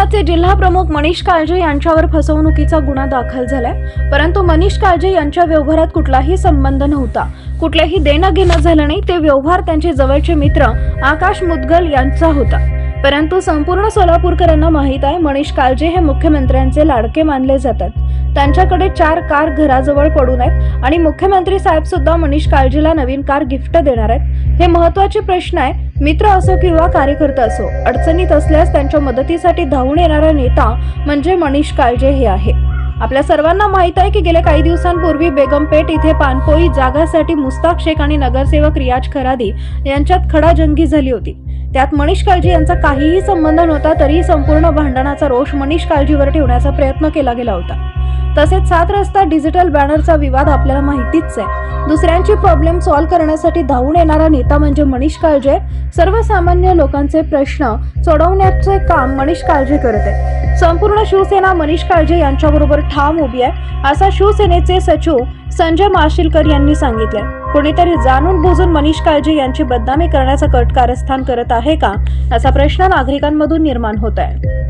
शिवसेनाचे जिल्हा प्रमुख मनीष काळजे यांच्यावर फसवणुकीचा गुन्हा दाखल झालाय। परंतु मनीष काळजे यांच्या व्यवहारात कुठलाही संबंध नव्हता, कुठलेही देणं घेणं झालं नाही। ते व्यवहार त्यांचे जवळचे मित्र आकाश मुदगल यांचा होता। परंतु संपूर्ण सोलापूरकरांना माहित आहे, मनीष काळजे हे मुख्यमंत्र्यांचे लाडके मानले जातात। त्यांच्याकडे 4 कार घराजवळ पडून आहेत आणि मुख्यमंत्री साहेब सुद्धा मनीष काळजेला नवीन कार गिफ्ट देणार आहेत। हे महत्त्वाचे प्रश्न आहे। मित्र असो किंवा कार्यकर्ता असो, अडचणीत असल्यास त्यांच्या मदतीसाठी धावून येणारा नेता म्हणजे मनीष काळजे हे आहे। आपल्या सर्वांना माहित आहे की गेल्या काही दिवसांपूर्वी बेगमपेठ इथे पानपोई जागासाठी मुस्ताक शेख आणि नगरसेवक रियाज खरादी यांच्यात खडाजंगी झाली होती। त्यात मनीष काळजे यांचा काहीही संबंध नव्हता, तरीही संपूर्ण भांडणाचा रोष मनीष काळजेवर ठेवण्याचा प्रयत्न केला गेला होता। तसेच 7 रस्ता डिजिटल बॅनरचा विवाद आपल्याला माहितीच आहे। दुसऱ्यांची प्रॉब्लेम सॉल्व्ह करण्यासाठी धावून येणारा नेता म्हणजे मनीष काळजे। सर्वसामान्य लोकांचे प्रश्न सोडवण्याचे काम मनीष काळजे करत आहे। संपूर्ण शिवसेना मनीष काळजे यांच्याबरोबर ठाम उभी आहे, असा शिवसेनेचे सचिव संजय माशिलकर यांनी सांगितले। कोणीतरी जाणून बुजून मनीष काळजे यांची बदनामी करण्याचा कट कारस्थान करत आहे का, असा प्रश्न नागरिकांमधून निर्माण होत आहे।